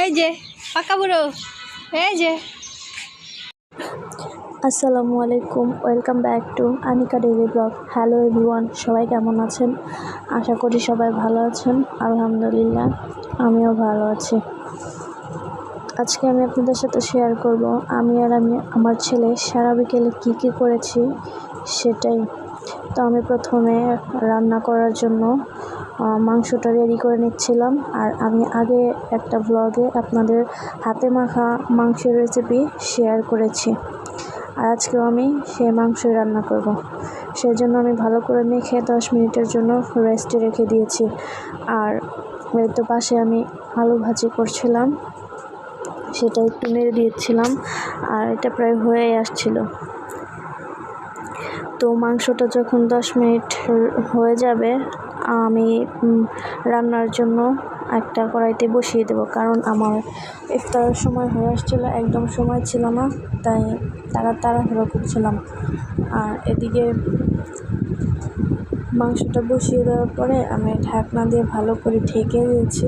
এই যে পাকা বুড়ো, এই যে। আসসালামু আলাইকুম, welcome back to Anika daily blog. Hello everyone, সবাই কেমন আছেন? আশা করি সবাই ভালো আছেন। আলহামদুলিল্লাহ, আমিও ভালো আছি। আজকে আমি আপনাদের সাথে শেয়ার করব আমি আমার ছেলে সারা বিকেলে কী করেছি সেটাই। তো আমি প্রথমে রান্না করার জন্য মাংসটা রেডি করে নিচ্ছিলাম। আর আমি আগে একটা ব্লগে আপনাদের হাতে মাখা মাংসের রেসিপি শেয়ার করেছি, আর আজকেও আমি সেই মাংসই রান্না করব। সেই জন্য আমি ভালো করে মেখে 10 মিনিটের জন্য রেস্টে রেখে দিয়েছি। আর এর তো পাশে আমি আলু ভাজি করছিলাম, সেটা একটু নেড়ে দিয়েছিলাম, আর এটা প্রায় হয়ে আসছিল। তো মাংসটা যখন 10 মিনিট হয়ে যাবে, আমি রান্নার জন্য একটা কড়াইতে বসিয়ে দেবো, কারণ আমার ইফতারের সময় হয়ে আসছিলো, একদম সময় ছিল না, তাই তাড়াহুড়ো করছিলাম। আর এদিকে মাংসটা বসিয়ে দেওয়ার পরে আমি ঢাকনা দিয়ে ভালো করে ঢেকে দিয়েছি।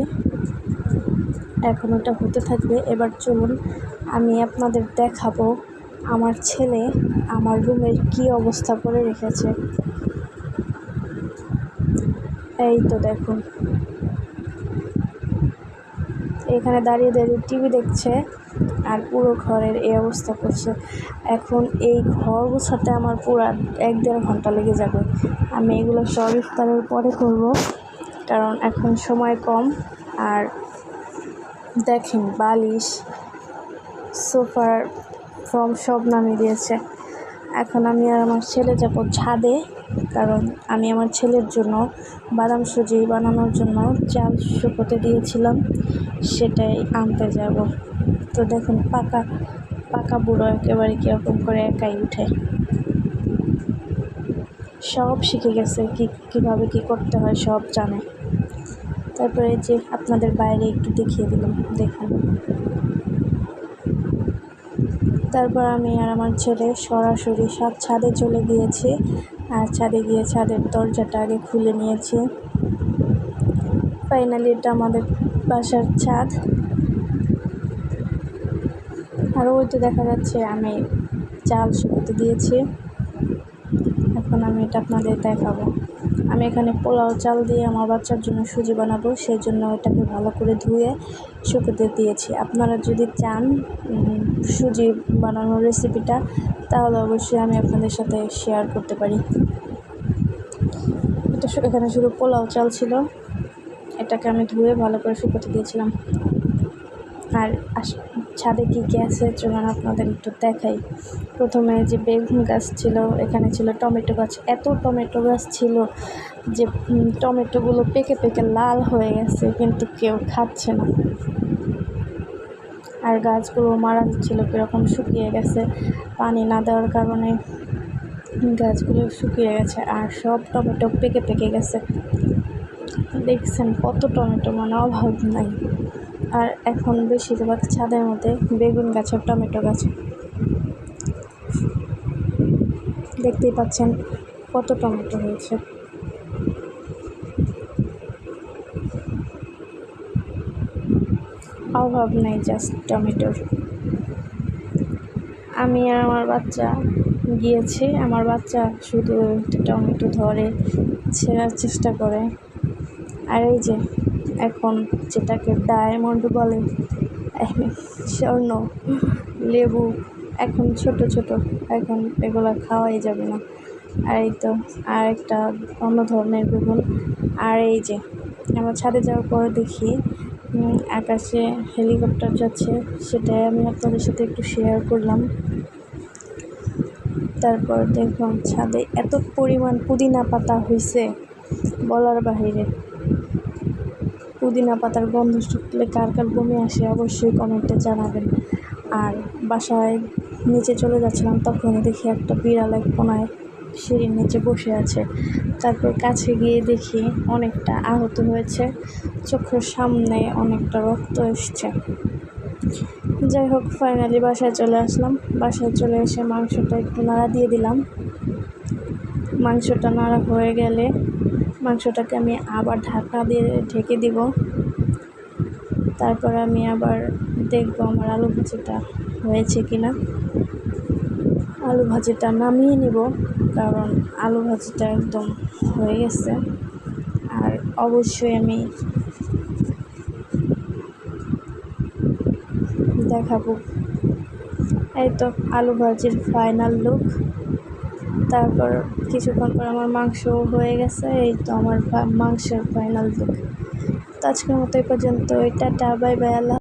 এখন ওটা হতে থাকবে। এবার চলুন আমি আপনাদের দেখাবো আমার ছেলে আমার রুমের কি অবস্থা করে রেখেছে। এই তো দেখুন, এখানে দাঁড়িয়ে টিভি দেখছে, আর পুরো ঘরের এই অবস্থা করছে। এখন এই ঘর গোছাতে আমার পুরো 1-1.5 ঘন্টা লেগে যাবে। আমি এগুলো সব ইফতারের পরে করব, কারণ এখন সময় কম। আর দেখেন, বালিশ, সোফার ফর্ম সব নামিয়ে দিয়েছে। এখন আমি আর আমার ছেলে যাব ছাদে, কারণ আমি আমার ছেলের জন্য বাদাম সুজি বানানোর জন্য চাল শুকোতে দিয়েছিলাম, সেটাই আনতে যাব। তো দেখুন, পাকা বুড়ো একেবারে কীরকম করে একাই উঠে, সব শিখে গেছে, কীভাবে কী করতে হয় সব জানে। তারপরে যে আপনাদের বাইরে একটু দেখিয়ে দিলাম, দেখুন। তারপর আমি আর আমার ছেলে সরাসরি ছাদে চলে গিয়েছি, আর ছাদে গিয়ে ছাদের দরজাটা আগে খুলে নিয়েছি। ফাইনালি এটা আমাদের বাসার ছাদ। আর ওই তো দেখা যাচ্ছে আমি চাল শুকোতে দিয়েছি। এখন আমি এটা আপনাদের দেখাবো। আমি এখানে পোলাও চাল দিয়ে আমার বাচ্চার জন্য সুজি বানাবো, সেই জন্য এটাকে ভালো করে ধুয়ে শুকোতে দিয়েছি। আপনারা যদি চান সুজি বানানোর রেসিপিটা, তাহলে অবশ্যই আমি আপনাদের সাথে শেয়ার করতে পারি। এটা এখানে শুধু পোলাও চাল ছিল, এটাকে আমি ধুয়ে ভালো করে শুকোতে দিয়েছিলাম। আর ছাদে কী আছে চলুন আপনাদের একটু দেখাই। প্রথমে যে বেগুন গাছ ছিল, এখানে ছিল টমেটো গাছ। এত টমেটো গাছ ছিল যে টমেটোগুলো পেকে লাল হয়ে গেছে, কিন্তু কেউ খাচ্ছে না। আর গাছগুলো মারা যাচ্ছিলো, কীরকম শুকিয়ে গেছে, পানি না দেওয়ার কারণে গাছগুলো শুকিয়ে গেছে, আর সব টমেটো পেকে গেছে। দেখছেন কত টমেটো, মানে অভাব নাই। আর এখন বেশিরভাগ ছাদের মধ্যে বেগুন গাছ আর টমেটো গাছ, দেখতেই পাচ্ছেন কত টমেটো হয়েছে। অভাব নেই জাস্ট টমেটোর। আমি আর আমার বাচ্চা গিয়েছি, আমার বাচ্চা শুধু টমেটো ধরে ছেঁড়ার চেষ্টা করে। আর এই যে এখন যেটাকে ডায়মন্ড বলে, স্বর্ণ লেবু, এখন ছোট, এখন এগুলো খাওয়াই যাবে না। আর এই তো আর একটা অন্য ধরনের বেগুন। আর এই যে আমার ছাদে যাওয়ার পর দেখি আকাশে হেলিকপ্টার যাচ্ছে, সেটাই আমি আপনাদের সাথে একটু শেয়ার করলাম। তারপর দেখুন ছাদে এত পরিমাণ পুদিনা পাতা হয়েছে বলার বাহিরে। পুদিনা পাতার গন্ধ শুকলে কার বমি আসে অবশ্যই কমেন্টে জানাবেন। আর বাসায় নিচে চলে যাচ্ছিলাম, তখন দেখি একটা বিড়াল এক কোনায় সিঁড়ির নিচে বসে আছে। তারপর কাছে গিয়ে দেখি অনেকটা আহত হয়েছে, চোখের সামনে অনেকটা রক্ত এসছে। যাই হোক, ফাইনালি বাসায় চলে আসলাম। বাসায় চলে এসে মাংসটা একটু নাড়া দিয়ে দিলাম। মাংসটা নাড়া হয়ে গেলে মাংসটাকে আমি আবার ঢাকা দিয়ে ঢেকে দিব। তারপর আমি আবার দেখবো আমার আলু ভাজিটা হয়েছে কিনা। আলু ভাজিটা নামিয়ে নিব, কারণ আলু ভাজিটা একদম হয়ে গেছে। আর অবশ্যই আমি দেখাবো। এই তো আলু ভাজির ফাইনাল লুক। তারপর কিছুক্ষণ পর আমার মাংস হয়ে গেছে। এই তো আমার মাংসের ফাইনাল লুক। তো আজকের মতো এই পর্যন্ত। টাটা, বাই বাই, আল্লাহ।